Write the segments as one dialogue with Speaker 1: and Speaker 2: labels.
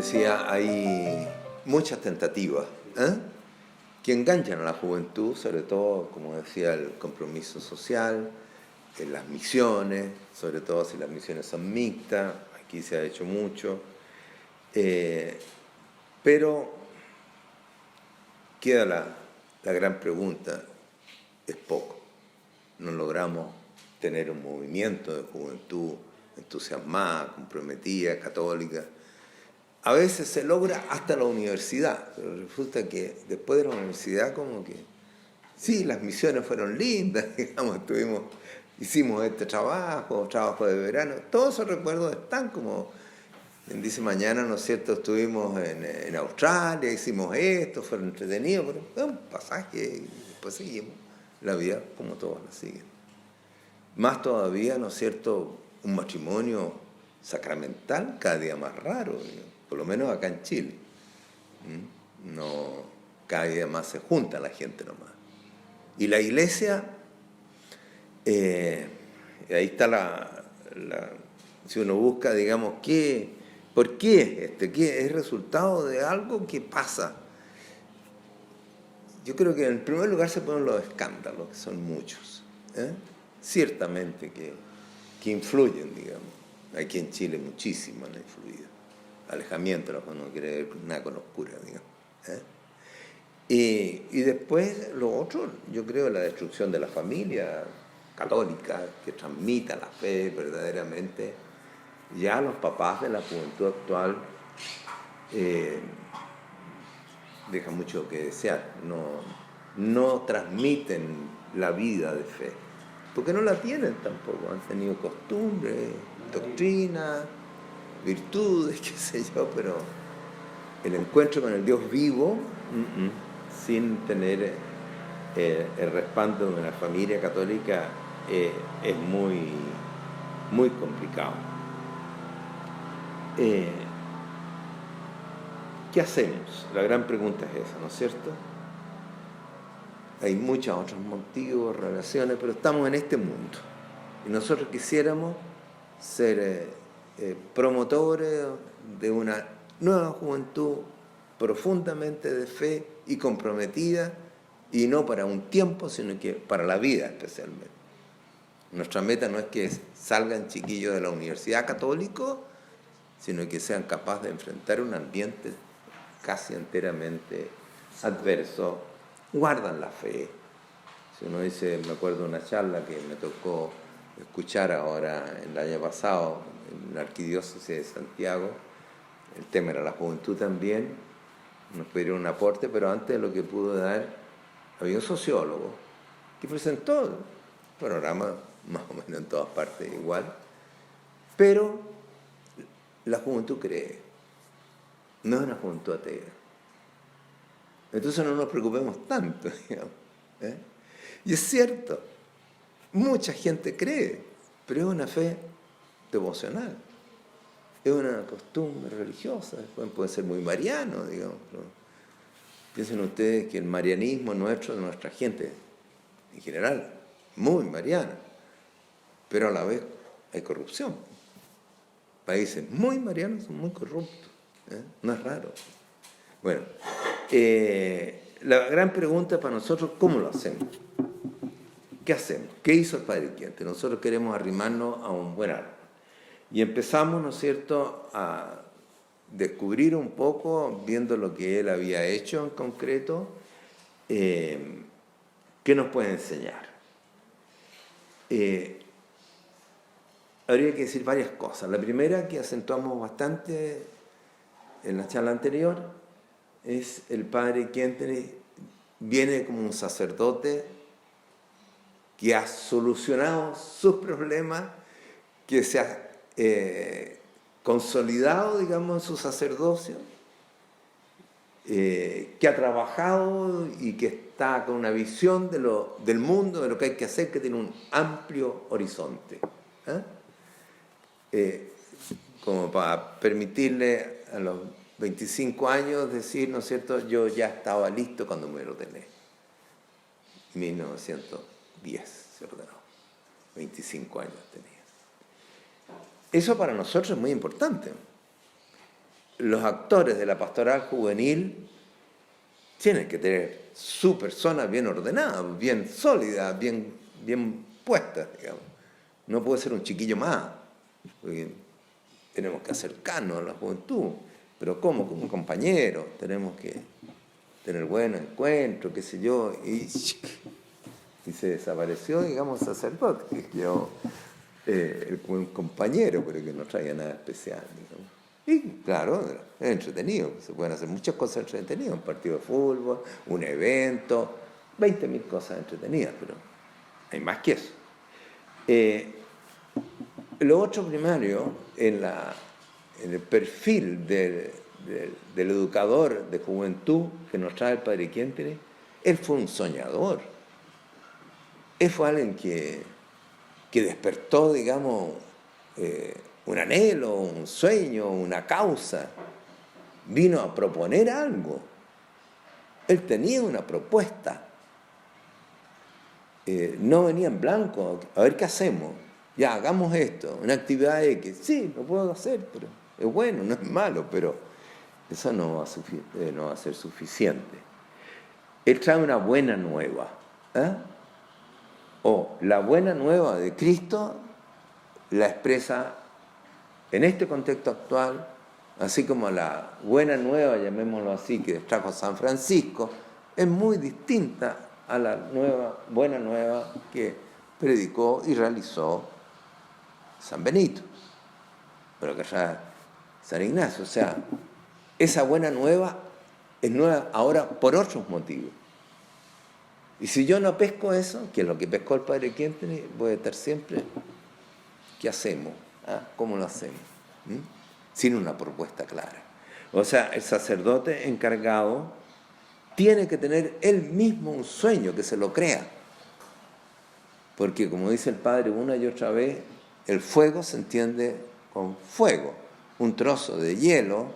Speaker 1: decía, hay muchas tentativas, ¿eh?, que enganchan a la juventud, sobre todo, como decía, el compromiso social, en las misiones, sobre todo si las misiones son mixtas, aquí se ha hecho mucho, pero queda la gran pregunta, es poco. No logramos tener un movimiento de juventud entusiasmada, comprometida, católica. A veces se logra hasta la universidad, pero resulta que después de la universidad como que, sí, las misiones fueron lindas, digamos, hicimos este trabajo de verano, todos esos recuerdos están como, dice mañana, ¿no es cierto?, estuvimos en Australia, hicimos esto, fueron entretenidos, pero es un pasaje y después seguimos la vida como todos la siguen. Más todavía, ¿no es cierto?, un matrimonio sacramental cada día más raro, digamos, por lo menos acá en Chile. No, cada día más se junta la gente nomás. Y la iglesia, ahí está si uno busca, digamos, ¿por qué ¿Qué es resultado de algo que pasa? Yo creo que en primer lugar se ponen los escándalos, que son muchos, ciertamente que influyen, digamos. Aquí en Chile muchísimo han influido. Alejamiento, no quiere ver nada con oscura, digamos. Y después lo otro, yo creo, la destrucción de la familia católica, que transmita la fe verdaderamente. Ya los papás de la juventud actual dejan mucho que desear, no transmiten la vida de fe, porque no la tienen tampoco, han tenido costumbres, doctrina, virtudes, qué sé yo, pero el encuentro con el Dios vivo, sin tener el respaldo de una familia católica, es muy, muy complicado. ¿Qué hacemos? La gran pregunta es esa, ¿no es cierto? Hay muchos otros motivos, relaciones, pero estamos en este mundo. Y nosotros quisiéramos ser promotores de una nueva juventud profundamente de fe y comprometida, y no para un tiempo, sino que para la vida especialmente. Nuestra meta no es que salgan chiquillos de la universidad católica, sino que sean capaces de enfrentar un ambiente casi enteramente adverso, guardan la fe. Si uno dice, me acuerdo de una charla que me tocó escuchar ahora el año pasado en la Arquidiócesis de Santiago, el tema era la juventud también, nos pidieron un aporte, pero antes de lo que pudo dar, había un sociólogo que presentó el panorama más o menos en todas partes igual, pero la juventud cree, no es una juventud atea. Entonces no nos preocupemos tanto, digamos. Y es cierto, mucha gente cree, pero es una fe devocional, es una costumbre religiosa, puede ser muy mariano, digamos. Piensen ustedes que el marianismo nuestro, de nuestra gente, en general, muy mariana, pero a la vez hay corrupción. Países muy marianos son muy corruptos, no es raro. Bueno, la gran pregunta para nosotros, ¿cómo lo hacemos? ¿Qué hacemos? ¿Qué hizo el Padre Quinte? Nosotros queremos arrimarnos a un buen árbol. Y empezamos, ¿no es cierto?, a descubrir un poco, viendo lo que él había hecho en concreto, ¿qué nos puede enseñar? Habría que decir varias cosas. La primera, que acentuamos bastante en la charla anterior, es el Padre Quinte viene como un sacerdote que ha solucionado sus problemas, que se ha consolidado, digamos, en su sacerdocio, que ha trabajado y que está con una visión del mundo, de lo que hay que hacer, que tiene un amplio horizonte. Como para permitirle a los 25 años decir, ¿no es cierto?, yo ya estaba listo cuando me ordené. 1910 se ordenó, 25 años tenía. Eso para nosotros es muy importante. los actores de la pastoral juvenil tienen que tener su persona bien ordenada, bien sólida, bien puesta, digamos. No puede ser un chiquillo más, porque tenemos que acercarnos a la juventud, pero ¿cómo? Como compañeros, tenemos que tener buenos encuentros, qué sé yo, y se desapareció, digamos, sacerdote, que quedó un compañero, pero que no traía nada especial, digamos. Y claro, es entretenido, se pueden hacer muchas cosas entretenidas, un partido de fútbol, un evento, 20.000 cosas entretenidas, pero hay más que eso. Lo otro primario, en el perfil del educador de juventud que nos trae el Padre Quinteres, él fue un soñador. Él fue alguien que despertó, digamos, un anhelo, un sueño, una causa. Vino a proponer algo. Él tenía una propuesta. No venía en blanco, a ver qué hacemos. Ya, hagamos esto, una actividad X. Sí, lo puedo hacer, pero es bueno, no es malo, pero eso no va a ser suficiente. Él trae una buena nueva. O la buena nueva de Cristo la expresa en este contexto actual, así como la buena nueva, llamémoslo así, que trajo San Francisco, es muy distinta a la buena nueva que predicó y realizó San Benito, pero que trae San Ignacio. O sea, esa buena nueva es nueva ahora por otros motivos. Y si yo no pesco eso, que es lo que pescó el Padre Quinteres, voy a estar siempre, ¿qué hacemos? ¿Cómo lo hacemos? Sin una propuesta clara. O sea, el sacerdote encargado tiene que tener él mismo un sueño, que se lo crea. Porque como dice el Padre una y otra vez, el fuego se entiende con fuego. Un trozo de hielo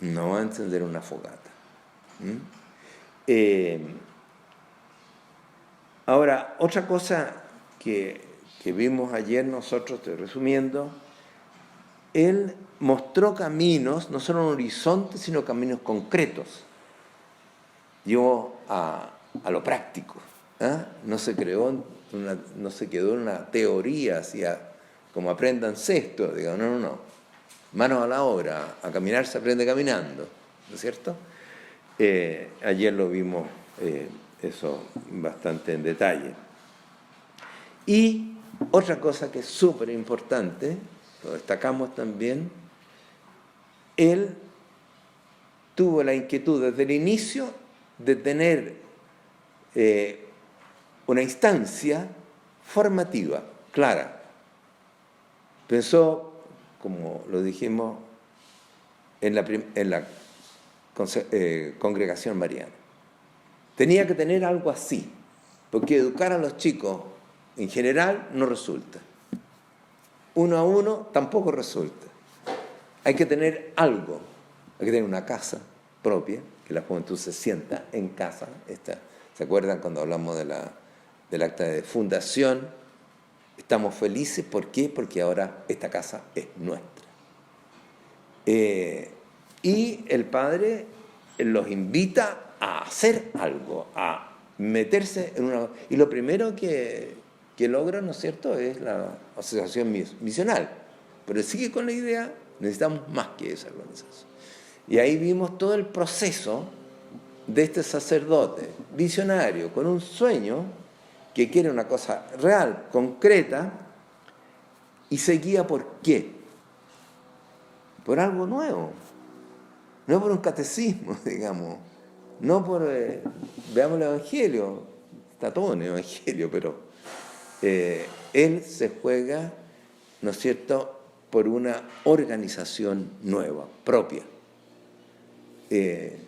Speaker 1: no va a encender una fogata. Ahora, otra cosa que vimos ayer nosotros, estoy resumiendo, él mostró caminos, no solo un horizonte, sino caminos concretos. Llevó a lo práctico. No se quedó en una teoría, como aprendan sexto, digo, no. Manos a la obra, a caminar se aprende caminando, ¿no es cierto? Ayer lo vimos eso bastante en detalle. Y otra cosa que es súper importante, lo destacamos también, él tuvo la inquietud desde el inicio de tener una instancia formativa, clara. Pensó, como lo dijimos, en la congregación mariana. Tenía que tener algo así, porque educar a los chicos en general no resulta. Uno a uno tampoco resulta. Hay que tener algo, hay que tener una casa propia, que la juventud se sienta en casa. ¿Se acuerdan cuando hablamos del acta de fundación? Estamos felices, ¿por qué? Porque ahora esta casa es nuestra. Y el Padre los invita a hacer algo, a meterse en una... Y lo primero que logra, ¿no es cierto?, es la asociación misional. Pero sigue con la idea, necesitamos más que esa organización. Y ahí vimos todo el proceso de este sacerdote visionario, con un sueño que quiere una cosa real, concreta, y se guía por qué. Por algo nuevo. No por un catecismo, digamos. No por... veamos el Evangelio. Está todo en el Evangelio, pero él se juega, ¿no es cierto?, por una organización nueva, propia. Me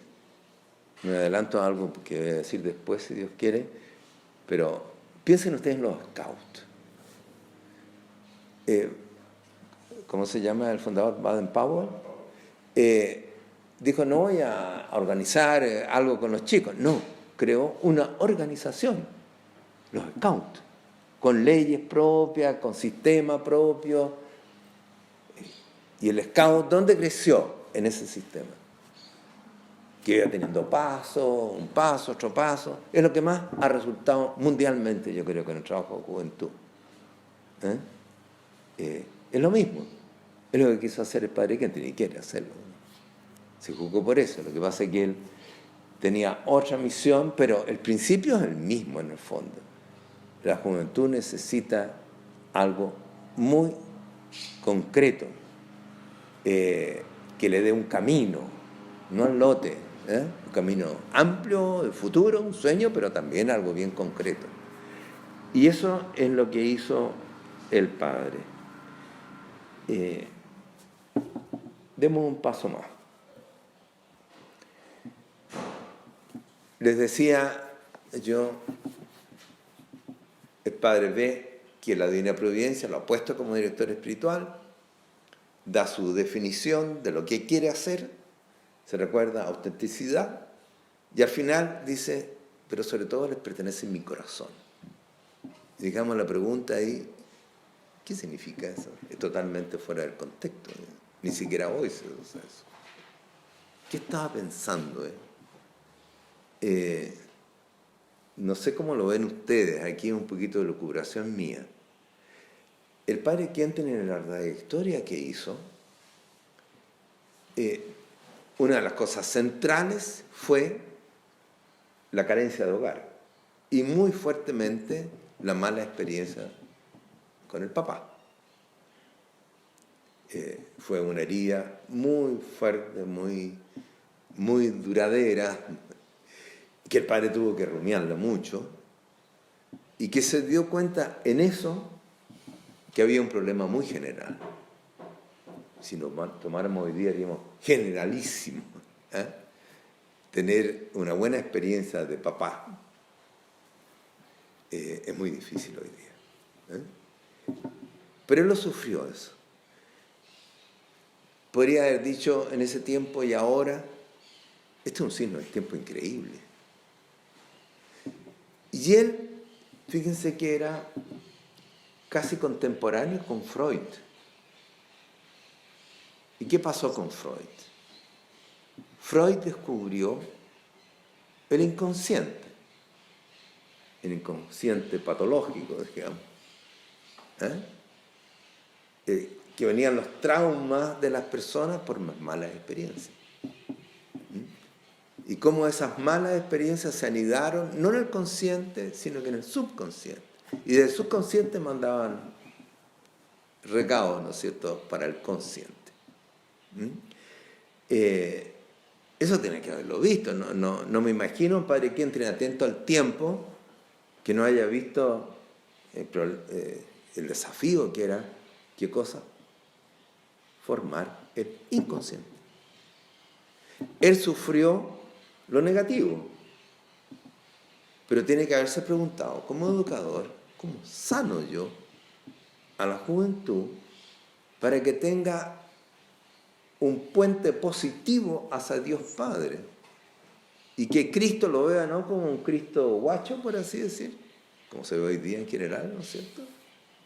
Speaker 1: adelanto a algo que voy a decir después, si Dios quiere, pero piensen ustedes en los scouts. ¿Cómo se llama el fundador? Baden-Powell. Dijo, no voy a organizar algo con los chicos. No, creó una organización, los scouts, con leyes propias, con sistema propio. Y el scout, ¿dónde creció? en ese sistema, que iba teniendo paso, un paso, otro paso. Es lo que más ha resultado mundialmente, yo creo, que en el trabajo de juventud. Es lo mismo. Es lo que quiso hacer el padre Kenty, ni quiere hacerlo. Se juzgó por eso. Lo que pasa es que él tenía otra misión, pero el principio es el mismo en el fondo. La juventud necesita algo muy concreto, que le dé un camino, no al lote, un camino amplio, de futuro, un sueño, pero también algo bien concreto. Y eso es lo que hizo el padre. Demos un paso más. Les decía yo, el padre ve que la Divina Providencia lo ha puesto como director espiritual, da su definición de lo que quiere hacer, se recuerda autenticidad, y al final dice, pero sobre todo les pertenece mi corazón. Y digamos la pregunta ahí, ¿qué significa eso? Es totalmente fuera del contexto, ni siquiera hoy se usa eso. ¿Qué estaba pensando? No sé cómo lo ven ustedes, aquí un poquito de lucubración mía. El padre Kenty en la trayectoria que hizo, una de las cosas centrales fue la carencia de hogar y muy fuertemente la mala experiencia con el papá. Fue una herida muy fuerte, muy duradera, que el padre tuvo que rumiarla mucho y que se dio cuenta en eso que había un problema muy general. Si nos tomáramos hoy día, diríamos generalísimo. Tener una buena experiencia de papá es muy difícil hoy día. Pero él lo sufrió eso. Podría haber dicho en ese tiempo y ahora, este es un signo del tiempo increíble. Y él, fíjense que era casi contemporáneo con Freud. ¿Y qué pasó con Freud? Freud descubrió el inconsciente patológico, digamos, que venían los traumas de las personas por malas experiencias. Y cómo esas malas experiencias se anidaron, no en el consciente, sino que en el subconsciente. Y del subconsciente mandaban recados, ¿no es cierto?, para el consciente. Eso tiene que haberlo visto. No me imagino un padre Kenty atento al tiempo que no haya visto el desafío que era, ¿qué cosa? Formar el inconsciente. Él sufrió lo negativo, pero tiene que haberse preguntado, como educador, ¿cómo sano yo a la juventud para que tenga un puente positivo hacia Dios Padre? Y que Cristo lo vea no como un Cristo guacho, por así decir, como se ve hoy día en general, ¿no es cierto?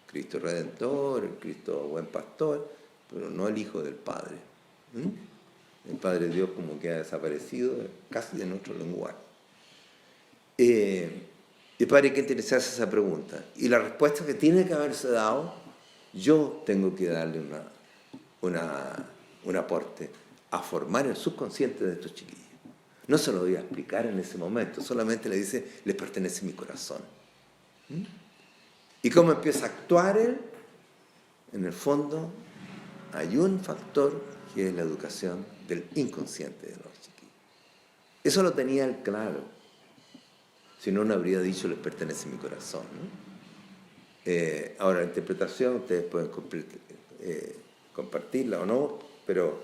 Speaker 1: Cristo Redentor, el Cristo Buen Pastor, pero no el Hijo del Padre. El Padre Dios como que ha desaparecido casi de nuestro lenguaje. El Padre Kenty se hace esa pregunta. Y la respuesta que tiene que haberse dado, yo tengo que darle un aporte a formar el subconsciente de estos chiquillos. No se lo voy a explicar en ese momento, solamente le dice, les pertenece mi corazón. ¿Y cómo empieza a actuar él? En el fondo, hay un factor que es la educación del inconsciente de los chiquillos. Eso lo tenía él claro. Si no, no habría dicho, les pertenece mi corazón, ¿no? Ahora, la interpretación, ustedes pueden compartirla o no, pero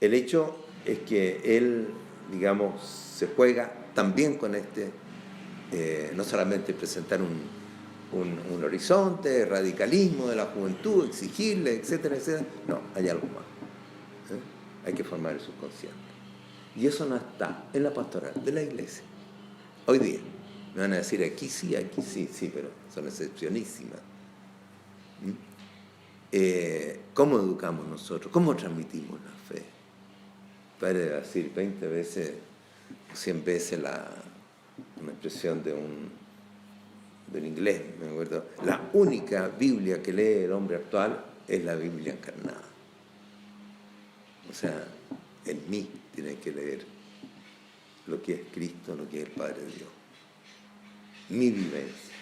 Speaker 1: el hecho es que él, digamos, se juega también con no solamente presentar un horizonte, radicalismo de la juventud, exigirle, etcétera, etcétera. No, hay algo más. Hay que formar el subconsciente. Y eso no está en la pastoral de la iglesia. Hoy día. Me van a decir aquí sí, pero son excepcionísimas. ¿Cómo educamos nosotros? ¿Cómo transmitimos la fe? padre debe decir 20 veces, 100 veces una expresión del inglés, me acuerdo. La única Biblia que lee el hombre actual es la Biblia encarnada. O sea, en mí tiene que leer lo que es Cristo, lo que es el Padre de Dios. Mi vivencia.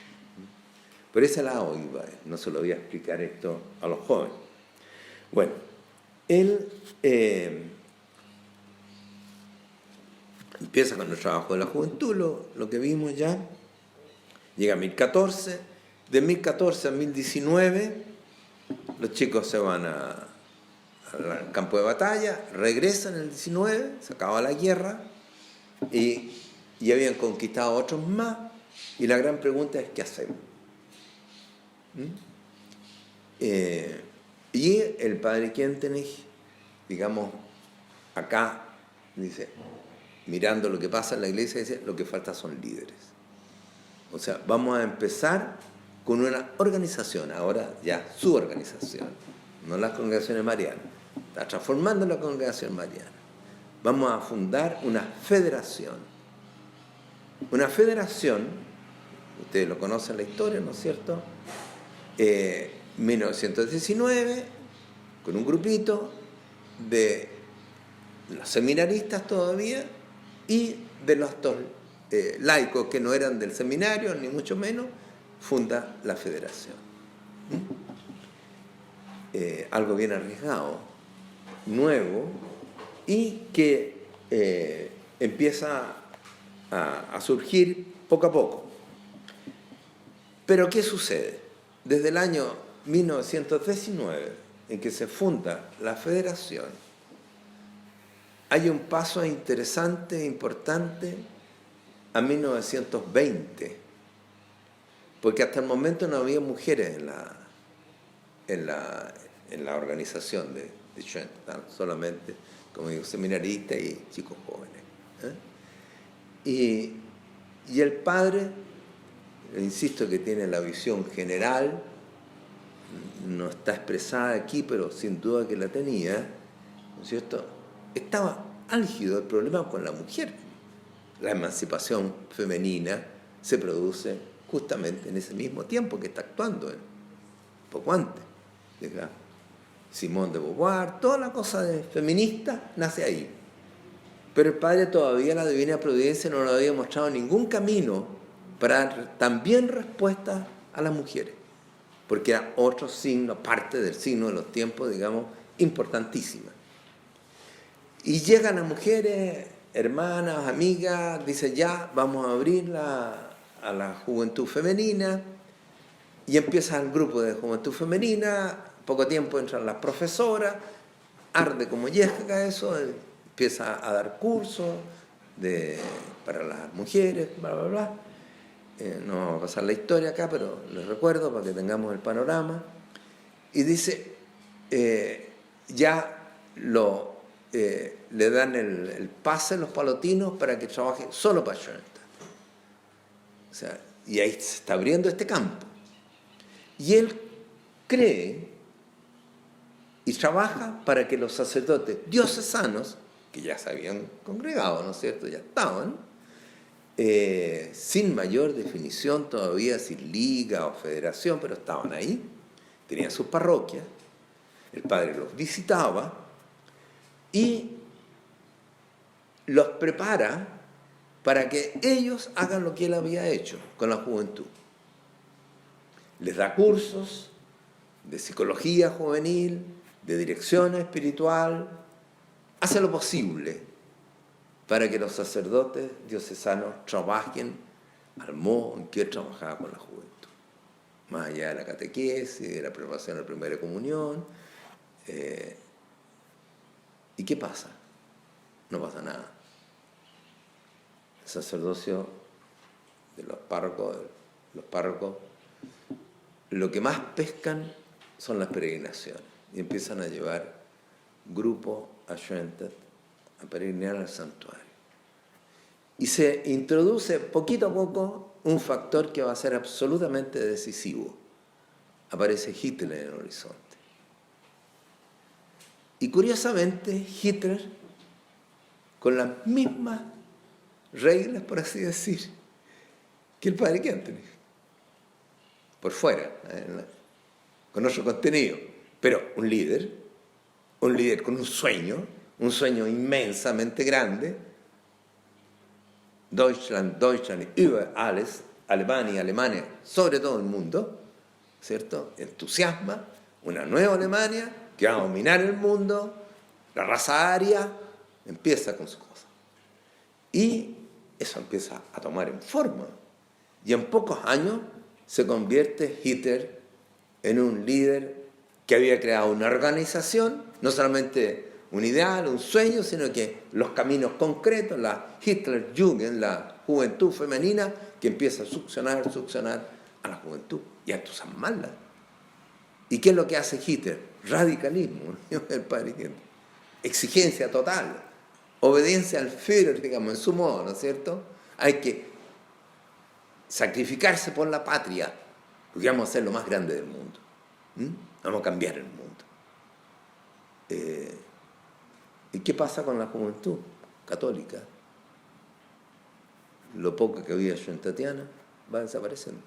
Speaker 1: Por ese lado iba, no se lo voy a explicar esto a los jóvenes. Bueno, él empieza con el trabajo de la juventud, lo que vimos ya. Llega a 1014, de 1014 a 1019, los chicos se van al campo de batalla, regresan en el 19, se acaba la guerra, y habían conquistado otros más, y la gran pregunta es, ¿qué hacemos? Y el padre Kentenich, digamos, acá dice, mirando lo que pasa en la iglesia, dice, lo que falta son líderes. O sea, vamos a empezar con una organización, ahora ya su organización, no las congregaciones marianas, está transformando la congregación mariana. Vamos a fundar una federación. Una federación, ustedes lo conocen la historia, ¿no es cierto? 1919, con un grupito de los seminaristas todavía y de los laicos que no eran del seminario, ni mucho menos, funda la federación. Algo bien arriesgado, nuevo, y que empieza a surgir poco a poco. Pero ¿qué sucede? Desde el año 1919, en que se funda la federación, hay un paso interesante, importante, a 1920, porque hasta el momento no había mujeres en la organización de Schoenstatt, solamente, como digo, seminaristas y chicos jóvenes. Y el padre, insisto que tiene la visión general, no está expresada aquí, pero sin duda que la tenía, ¿no es cierto? Estaba álgido el problema con la mujer. La emancipación femenina se produce justamente en ese mismo tiempo que está actuando, poco antes. Simone de Beauvoir, toda la cosa de feminista nace ahí. Pero el padre todavía, la divina providencia, no le había mostrado ningún camino para dar también respuesta a las mujeres, porque era otro signo, parte del signo de los tiempos, digamos, importantísima. Y llegan las mujeres, hermanas, amigas, dicen ya, vamos a abrirla a la juventud femenina, y empieza el grupo de juventud femenina, poco tiempo entran las profesoras, arde como yesca eso, empieza a dar cursos para las mujeres, bla, bla, bla. No vamos a pasar la historia acá, pero les recuerdo para que tengamos el panorama. Y dice, ya le dan el pase los palotinos para que trabaje solo para Schoenstatt. O sea, y ahí se está abriendo este campo. Y él cree y trabaja para que los sacerdotes diocesanos, que ya se habían congregado, ¿no es cierto?, ya estaban, sin mayor definición todavía, sin liga o federación, pero estaban ahí, tenían sus parroquias, el padre los visitaba y los prepara para que ellos hagan lo que él había hecho con la juventud. Les da cursos de psicología juvenil, de dirección espiritual, hace lo posible para que los sacerdotes diocesanos trabajen al modo en que él trabajaba con la juventud. Más allá de la catequesis, de la preparación de la primera comunión. ¿Y qué pasa? No pasa nada. El sacerdocio de los párrocos, lo que más pescan son las peregrinaciones. Y empiezan a llevar grupos a Schoenstatt a peregrinar al santuario. Y se introduce poquito a poco un factor que va a ser absolutamente decisivo. Aparece Hitler en el horizonte. Y curiosamente, Hitler con las mismas reglas, por así decir, que el padre Kentenich, por fuera, con otro contenido, pero un líder con un sueño inmensamente grande, Deutschland über alles, Alemania sobre todo el mundo, ¿cierto? Entusiasma una nueva Alemania que va a dominar el mundo, la raza aria empieza con sus cosas. Y eso empieza a tomar en forma. Y en pocos años se convierte Hitler en un líder que había creado una organización, no solamente un ideal, un sueño, sino que los caminos concretos, la Hitlerjugend, la juventud femenina, que empieza a succionar a la juventud y a entusiasmarla. ¿Y qué es lo que hace Hitler? Radicalismo, el padre Hitler. Exigencia total, obediencia al Führer, digamos, en su modo, ¿no es cierto? Hay que sacrificarse por la patria, porque vamos a ser lo más grande del mundo. Vamos a cambiar el mundo. ¿Y qué pasa con la juventud católica? Lo poco que había en Tatiana va desapareciendo.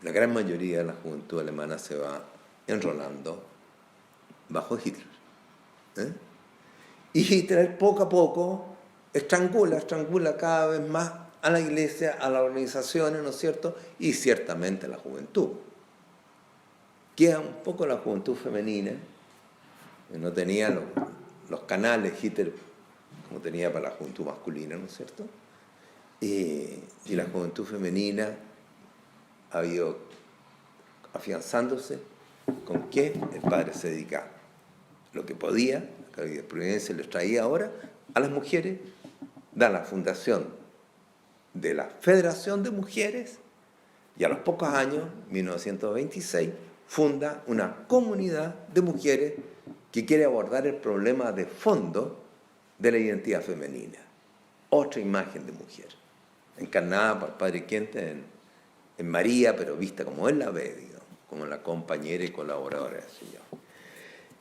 Speaker 1: La gran mayoría de la juventud alemana se va enrolando bajo Hitler. Y Hitler poco a poco estrangula cada vez más a la iglesia, a las organizaciones, ¿no es cierto? Y ciertamente a la juventud. Queda un poco la juventud femenina, que no tenía los canales Hitler como tenía para la juventud masculina, ¿no es cierto? Y la juventud femenina ha ido afianzándose con que el padre se dedica lo que podía, la Providencia les traía ahora, a las mujeres, da la fundación de la Federación de Mujeres y a los pocos años, 1926, funda una comunidad de mujeres que quiere abordar el problema de fondo de la identidad femenina. Otra imagen de mujer, encarnada por el padre Quente en María, pero vista como él la ve, digamos, como la compañera y colaboradora del Señor.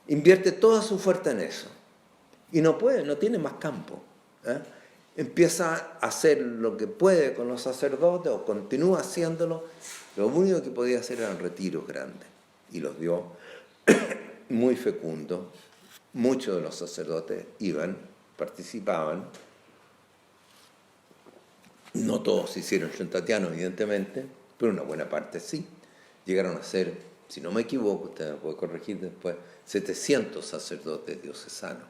Speaker 1: Invierte toda su fuerza en eso. Y no tiene más campo. Empieza a hacer lo que puede con los sacerdotes, o continúa haciéndolo. Lo único que podía hacer eran retiros grandes. Y los dio muy fecundos. Muchos de los sacerdotes iban, participaban. No todos se hicieron shuntatianos, evidentemente, pero una buena parte sí. Llegaron a ser, si no me equivoco, usted me puede corregir después, 700 sacerdotes diocesanos,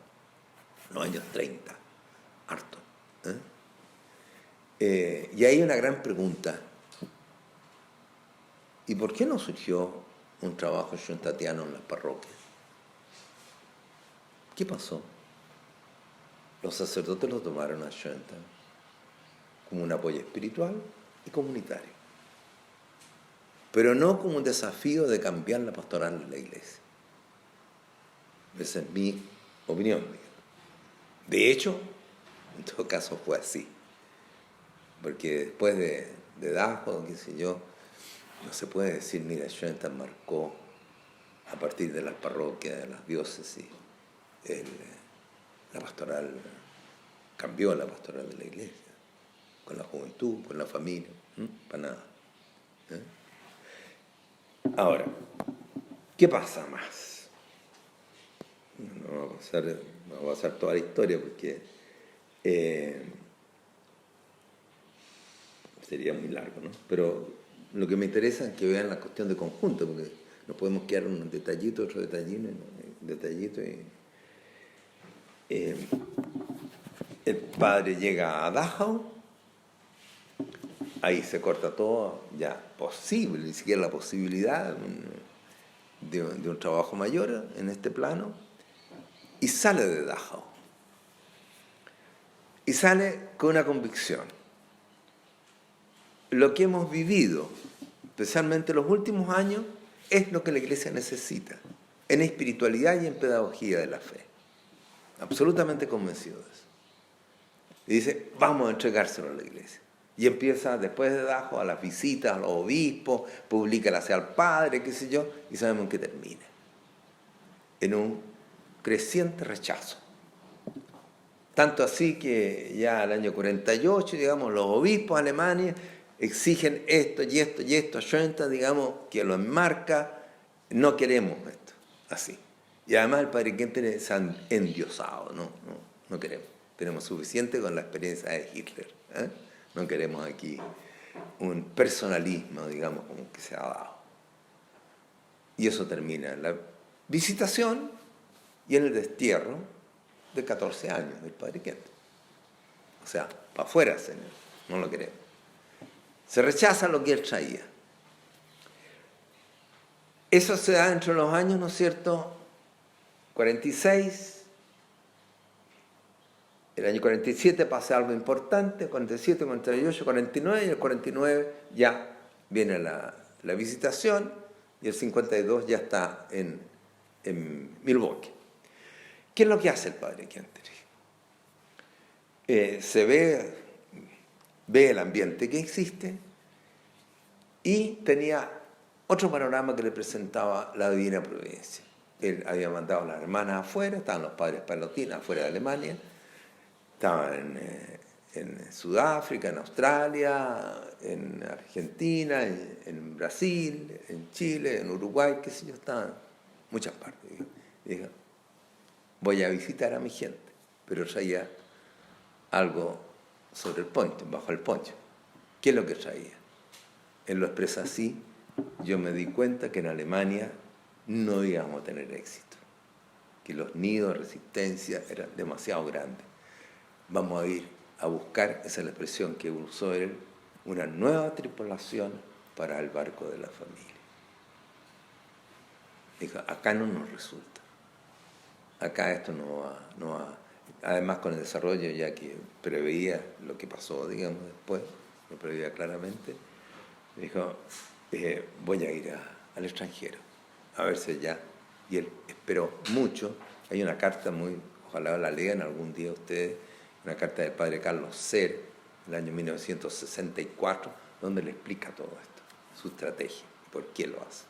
Speaker 1: en los años 30, harto. Y hay una gran pregunta. ¿Y por qué no surgió un trabajo shuntatiano en las parroquias? ¿Qué pasó? Los sacerdotes lo tomaron a Shunta como un apoyo espiritual y comunitario, pero no como un desafío de cambiar la pastoral de la iglesia. Esa es mi opinión. De hecho, en todo caso fue así, porque después de Dajo, qué sé yo, no se puede decir, mira, Schoenstatt marcó a partir de las parroquias, de las diócesis, la pastoral, cambió la pastoral de la iglesia, con la juventud, con la familia, para nada. Ahora, ¿qué pasa más? No va a pasar toda la historia porque sería muy largo, ¿no? Pero lo que me interesa es que vean la cuestión de conjunto, porque no podemos quedar un detallito, otro detallito y el padre llega a Dachau, ahí se corta todo, ya posible, ni siquiera la posibilidad de un trabajo mayor en este plano, y sale de Dachau. Y sale con una convicción. Lo que hemos vivido, especialmente los últimos años, es lo que la Iglesia necesita, en espiritualidad y en pedagogía de la fe. Absolutamente convencido de eso. Y dice, vamos a entregárselo a la Iglesia. Y empieza, después de Dachau, a las visitas a los obispos, publica hacia el padre, qué sé yo, y sabemos en qué termina. En un creciente rechazo Tanto así que ya al año 48, digamos, los obispos alemanes exigen esto y esto y esto, Schoenstatt, digamos, que lo enmarca, no queremos esto, así. Y además el padre Kempner se han endiosado, no queremos. Tenemos suficiente con la experiencia de Hitler, ¿eh? No queremos aquí un personalismo, digamos, como que se ha dado. Y eso termina en la visitación y en el destierro de 14 años del padre Kempner. O sea, para afuera, señor, no lo queremos. Se rechaza lo que él traía. Eso se da entre los años, ¿no es cierto?, 46, el año 47 pasa algo importante, 47, 48, 49, y el 49 ya viene la visitación, y el 52 ya está en Milwaukee. ¿Qué es lo que hace el padre Kempner? Se ve el ambiente que existe y tenía otro panorama que le presentaba la Divina Providencia. Él había mandado a las hermanas afuera, estaban los padres palotinos afuera de Alemania, estaban en Sudáfrica, en Australia, en Argentina, en Brasil, en Chile, en Uruguay, qué sé yo, estaban en muchas partes. Dijo, voy a visitar a mi gente, pero traía algo sobre el poncho, bajo el poncho. ¿Qué es lo que traía? Él lo expresa así: yo me di cuenta que en Alemania no íbamos a tener éxito, que los nidos de resistencia eran demasiado grandes. Vamos a ir a buscar, esa es la expresión que usó él, una nueva tripulación para el barco de la familia. Dijo, acá no nos resulta, acá esto no va. Además, con el desarrollo ya que preveía lo que pasó, digamos, después, lo preveía claramente, dijo, voy a ir al extranjero, a verse ya. Y él esperó mucho. Hay una carta muy, ojalá la lean algún día ustedes, una carta del padre Carlos Ser, del año 1964, donde le explica todo esto, su estrategia, por qué lo hace.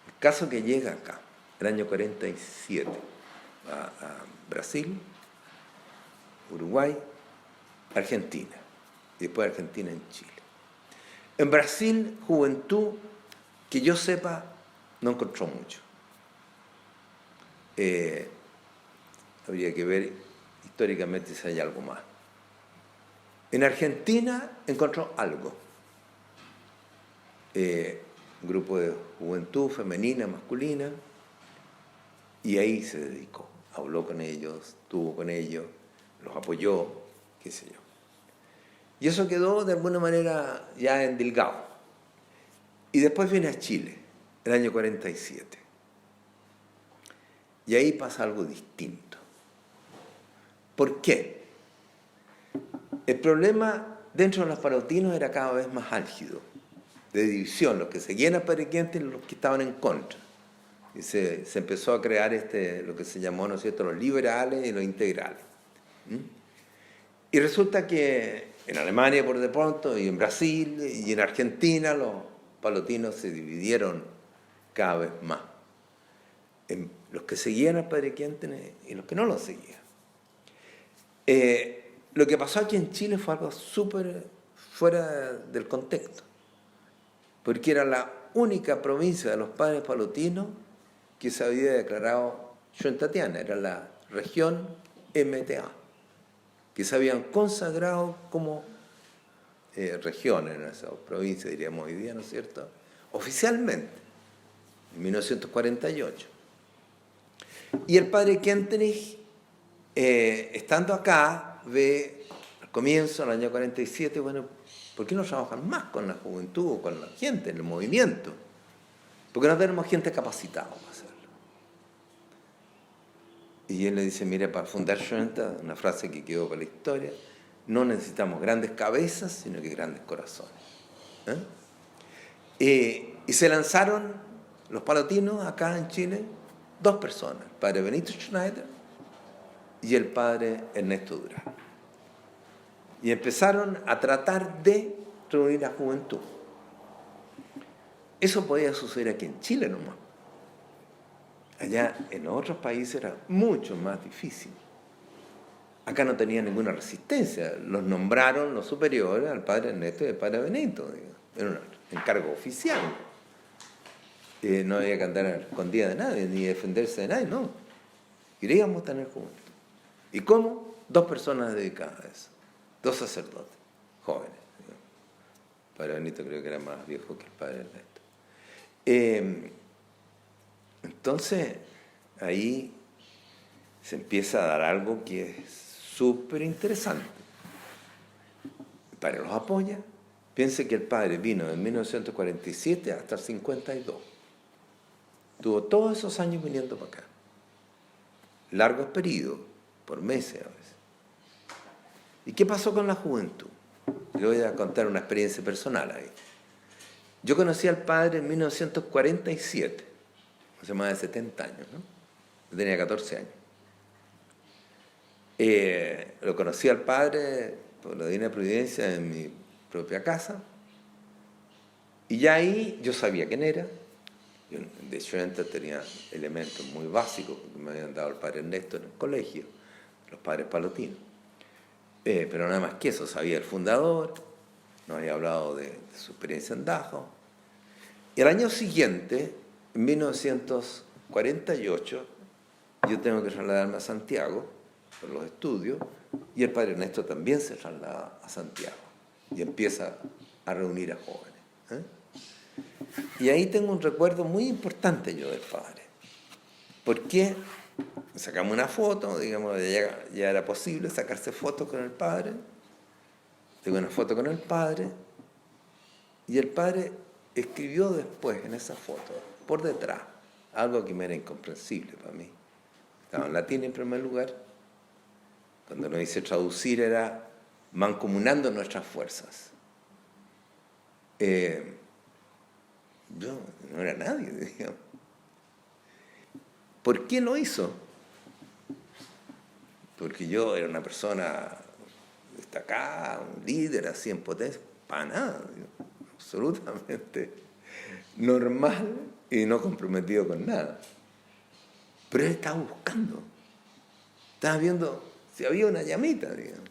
Speaker 1: El caso que llega acá, el año 47, a Brasil, Uruguay, Argentina, y después Argentina en Chile. En Brasil, juventud, que yo sepa, no encontró mucho. Habría que ver históricamente si hay algo más. En Argentina encontró algo. Un grupo de juventud femenina, masculina, y ahí se dedicó. Habló con ellos, estuvo con ellos, los apoyó, qué sé yo. Y eso quedó de alguna manera ya endilgado. Y después viene a Chile, el año 47. Y ahí pasa algo distinto. ¿Por qué? El problema dentro de los palotinos era cada vez más álgido, de división, los que seguían a Padre Kempner y los que estaban en contra. Y se empezó a crear lo que se llamó, ¿no es cierto?, los liberales y los integrales. Y resulta que en Alemania, por de pronto, y en Brasil, y en Argentina, los palotinos se dividieron cada vez más. En los que seguían al padre Kempner y los que no lo seguían. Lo que pasó aquí en Chile fue algo súper fuera del contexto, porque era la única provincia de los padres palotinos que se había declarado schoenstattiana, era la región MTA, que se habían consagrado como región en esa provincia, diríamos hoy día, ¿no es cierto?, oficialmente, en 1948. Y el padre Kempner, estando acá, ve al comienzo, en el año 47, bueno, ¿por qué no trabajan más con la juventud, con la gente, en el movimiento? ¿Por qué no tenemos gente capacitada para hacerlo? Y él le dice, mire, para fundar Schoenstatt, una frase que quedó para la historia, no necesitamos grandes cabezas, sino que grandes corazones. Y se lanzaron los palotinos acá en Chile, 2 personas, el padre Benito Schneider y el padre Ernesto Durán. Y empezaron a tratar de reunir a juventud. Eso podía suceder aquí en Chile nomás. Allá en otros países era mucho más difícil. acá no tenía ninguna resistencia. Los nombraron los superiores al padre Ernesto y al padre Benito. Digamos. Era un encargo oficial. No había que andar escondida de nadie, ni defenderse de nadie, no. Queríamos tener juventud. ¿Y cómo? 2 personas dedicadas a eso. 2 sacerdotes, jóvenes. Digamos. El padre Benito creo que era más viejo que el padre Ernesto. Entonces, ahí se empieza a dar algo que es súper interesante. El padre los apoya. Piense que el padre vino de 1947 hasta el 52. Tuvo todos esos años viniendo para acá. Largos periodos, por meses a veces. ¿Y qué pasó con la juventud? Le voy a contar una experiencia personal ahí. Yo conocí al padre en 1947, hace más de 70 años, ¿no? Yo tenía 14 años. Lo conocí al padre por la divina providencia en mi propia casa. Y ya ahí yo sabía quién era. Yo, de hecho, antes tenía elementos muy básicos que me habían dado el padre Ernesto en el colegio, los padres palotinos. Pero nada más que eso, sabía el fundador, nos había hablado de su experiencia en Dachau. Y al año siguiente, en 1948, yo tengo que trasladarme a Santiago por los estudios, y el padre Ernesto también se traslada a Santiago y empieza a reunir a jóvenes. Y ahí tengo un recuerdo muy importante yo del padre. Porque sacamos una foto, digamos, ya era posible sacarse fotos con el padre. Tengo una foto con el padre. Y el padre escribió después en esa foto, por detrás, algo que me era incomprensible para mí. Estaba en latín en primer lugar. Cuando nos hice traducir era mancomunando nuestras fuerzas. Yo no era nadie, digamos. ¿Por qué lo hizo? Porque yo era una persona destacada, un líder así en potencia. Para nada, digamos. Absolutamente normal y no comprometido con nada. Pero él estaba buscando. Estaba viendo si había una llamita, digamos.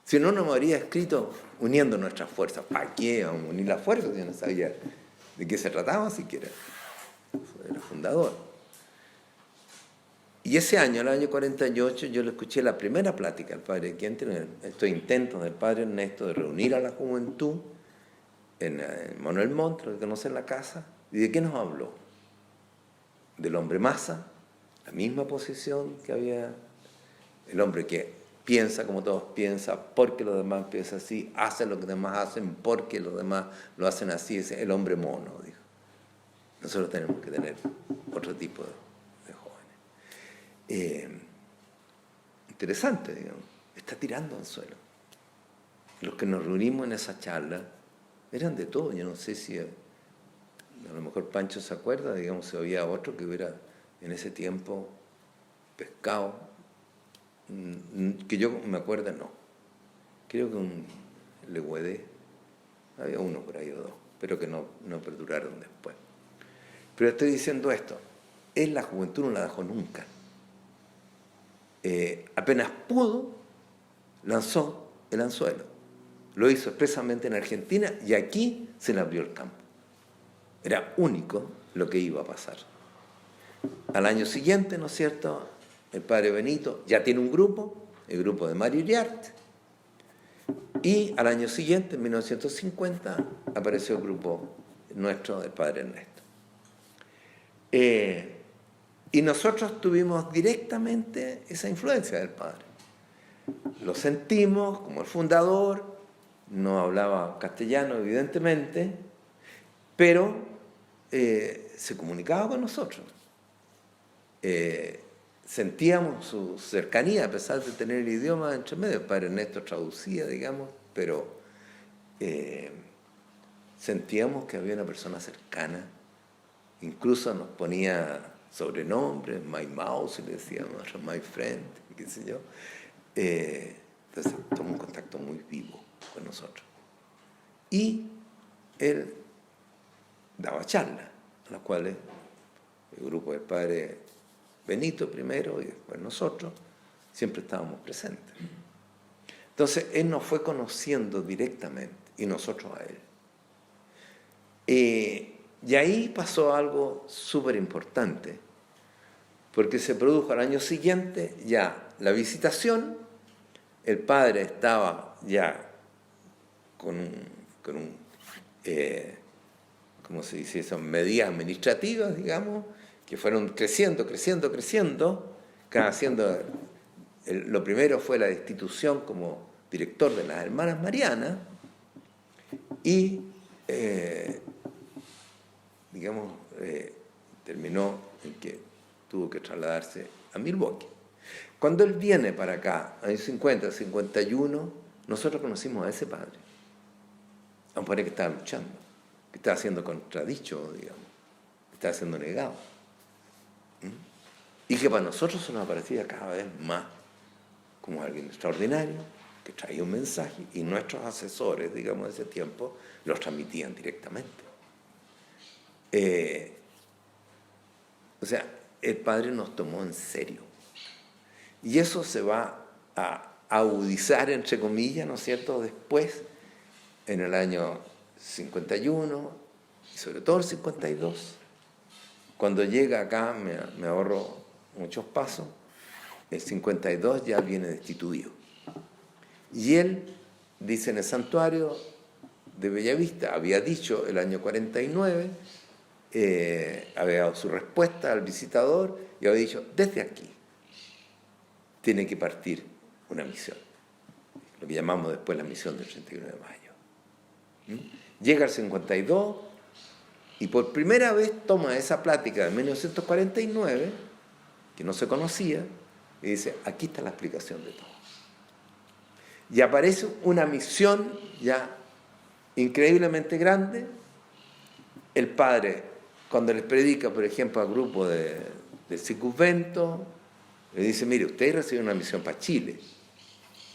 Speaker 1: Si no, no me habría escrito uniendo nuestras fuerzas. ¿Para qué unir las fuerzas? Yo no sabía de qué se trataba siquiera. Era fundador. Y ese año, el año 48, yo le escuché la primera plática al padre Quente, estos intentos del padre Ernesto de reunir a la juventud en Manuel Montt, lo que conoce en la casa. ¿Y de qué nos habló? Del hombre masa, la misma posición que había, el hombre que piensa como todos piensan, porque los demás piensan así, hace lo que los demás hacen, porque los demás lo hacen así, es el hombre mono, dijo. Nosotros tenemos que tener otro tipo de jóvenes. Interesante, digamos, está tirando al suelo. Los que nos reunimos en esa charla eran de todo, yo no sé si a lo mejor Pancho se acuerda, digamos, si había otro que hubiera en ese tiempo pescado. Que yo me acuerdo, no. Creo que un Legüedé, había uno por ahí o 2, pero que no perduraron después. Pero estoy diciendo esto, él la juventud no la dejó nunca. Apenas pudo, lanzó el anzuelo. Lo hizo expresamente en Argentina y aquí se le abrió el campo. Era único lo que iba a pasar. Al año siguiente, ¿no es cierto?, el padre Benito ya tiene un grupo, el grupo de Mario Iriart, y al año siguiente, en 1950, apareció el grupo nuestro del padre Ernesto. Y nosotros tuvimos directamente esa influencia del padre. Lo sentimos como el fundador, no hablaba castellano evidentemente, pero se comunicaba con nosotros. Sentíamos su cercanía, a pesar de tener el idioma entre medio. El padre Ernesto traducía, digamos, pero sentíamos que había una persona cercana. Incluso nos ponía sobrenombres, my mouse, le decíamos, my friend, qué sé yo. Entonces, tomó un contacto muy vivo con nosotros. Y él daba charlas, en las cuales el grupo del padre Benito primero y después nosotros siempre estábamos presentes. Entonces, Él nos fue conociendo directamente y nosotros a Él. Y ahí pasó algo súper importante, porque se produjo al año siguiente ya la visitación, el padre estaba ya con ¿cómo se dice eso? Medidas administrativas, digamos, que fueron creciendo. Lo primero fue la destitución como director de las Hermanas Marianas y, terminó en que tuvo que trasladarse a Milwaukee. Cuando él viene para acá, años 50, 51, nosotros conocimos a ese padre. A un padre que estaba luchando, que estaba siendo contradicho, digamos, que estaba siendo negado. Y que para nosotros se nos aparecía cada vez más como alguien extraordinario, que traía un mensaje, y nuestros asesores, digamos, de ese tiempo, los transmitían directamente. O sea, el padre nos tomó en serio. Y eso se va a agudizar, entre comillas, ¿no es cierto?, después, en el año 51, y sobre todo el 52. Cuando llega acá, me ahorro muchos pasos, el 52 ya viene destituido. Y él, dice en el santuario de Bellavista, había dicho el año 49, había dado su respuesta al visitador y había dicho, desde aquí tiene que partir una misión, lo que llamamos después la misión del 31 de mayo. Llega el 52 y por primera vez toma esa plática de 1949, que no se conocía, y dice, aquí está la explicación de todo. Y aparece una misión ya increíblemente grande. El padre, cuando les predica, por ejemplo, al grupo del Circunvento, le dice, mire, ustedes reciben una misión para Chile,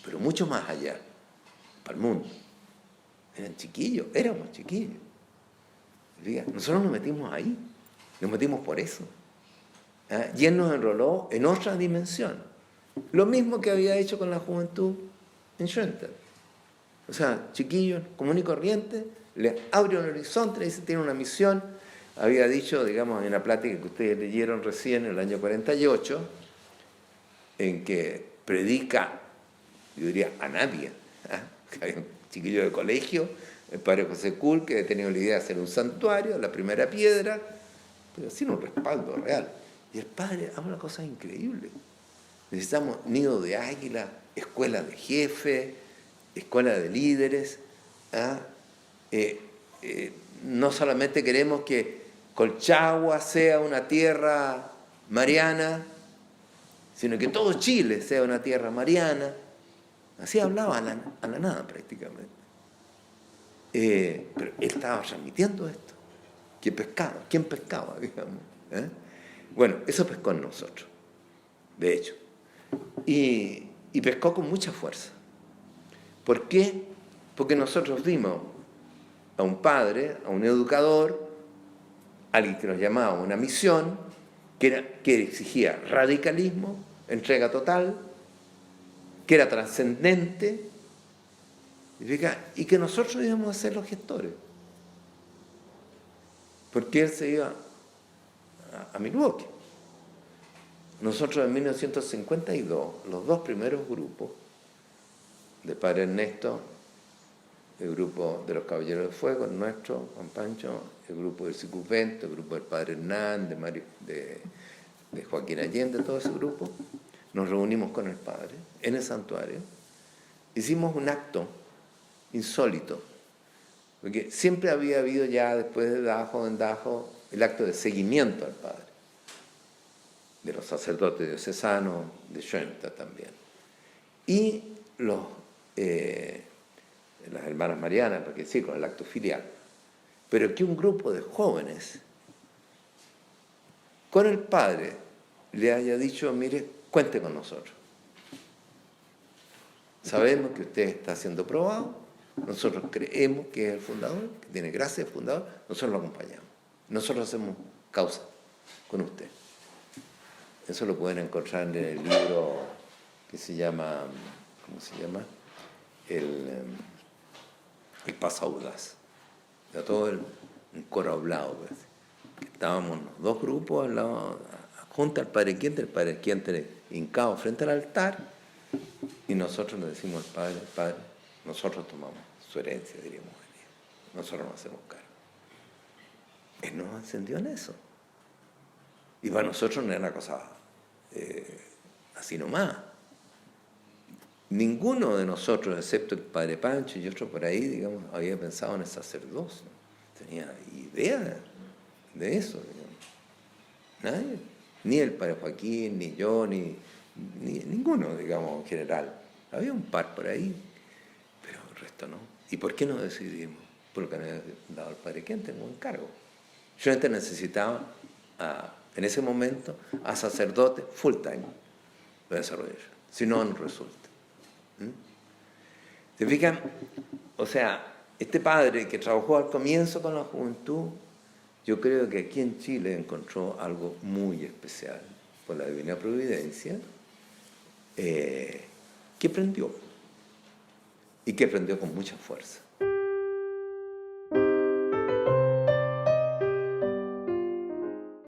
Speaker 1: pero mucho más allá, para el mundo. Eran chiquillos, éramos chiquillos. Nosotros nos metimos ahí, nos metimos por eso. Y él nos enroló en otra dimensión. Lo mismo que había hecho con la juventud en Schoenstatt. O sea, chiquillos, común y corriente, le abre un horizonte, le dice, tiene una misión. Había dicho, digamos, en una plática que ustedes leyeron recién en el año 48, en que predica, yo diría, a nadie. Hay un chiquillo de colegio, el padre José Kuhl, que ha tenido la idea de hacer un santuario, la primera piedra, pero sin un respaldo real. Y el padre hace una cosa increíble. Necesitamos nido de águila, escuela de jefes, escuela de líderes. No solamente queremos que Colchagua sea una tierra mariana, sino que todo Chile sea una tierra mariana. Así hablaba a la nada prácticamente. Pero él estaba transmitiendo esto. ¿Quién pescaba, digamos? Bueno, eso pescó en nosotros, de hecho. Y pescó con mucha fuerza. ¿Por qué? Porque nosotros vimos a un padre, a un educador, alguien que nos llamaba a una misión, que exigía radicalismo, entrega total, que era trascendente, y que nosotros íbamos a ser los gestores. Porque él se iba a Milwaukee. Nosotros en 1952, los dos primeros grupos, de Padre Ernesto, el grupo de los Caballeros de Fuego, el nuestro, Juan Pancho, el grupo del Circunvento, el grupo del Padre Hernán, de Joaquín Allende, todo ese grupo, nos reunimos con el Padre en el santuario, hicimos un acto insólito, porque siempre había habido ya después de Dajo, en Dajo, el acto de seguimiento al Padre, de los sacerdotes diocesanos, de Schoenstatt también. Y las hermanas Marianas, porque sí, con el acto filial. Pero que un grupo de jóvenes con el Padre le haya dicho, mire, cuente con nosotros. Sabemos que usted está siendo probado, nosotros creemos que es el fundador, que tiene gracia de fundador, nosotros lo acompañamos. Nosotros hacemos causa con usted. Eso lo pueden encontrar en el libro que se llama, ¿cómo se llama? El Paso Audaz. De todo un coro hablado, pues. Estábamos los dos grupos al lado, junto al Padre Quinter hincado frente al altar, y nosotros le decimos al Padre, nosotros tomamos su herencia, diríamos, nosotros nos hacemos cargo. Él nos encendió en eso. Y para nosotros no era una cosa así nomás. Ninguno de nosotros, excepto el Padre Pancho y otro por ahí, digamos, había pensado en el sacerdocio. Tenía idea de eso, digamos. Nadie. Ni el Padre Joaquín, ni yo, ni ninguno, digamos, en general. Había un par por ahí, pero el resto no. ¿Y por qué no decidimos? Por lo que me había dado el Padre Quien tengo un encargo. Yo antes necesitaba, en ese momento, a sacerdote full time de desarrollar. Si no, no resulta. ¿Se fijan? O sea, este padre que trabajó al comienzo con la juventud, yo creo que aquí en Chile encontró algo muy especial por la divina providencia, que prendió, y que prendió con mucha fuerza.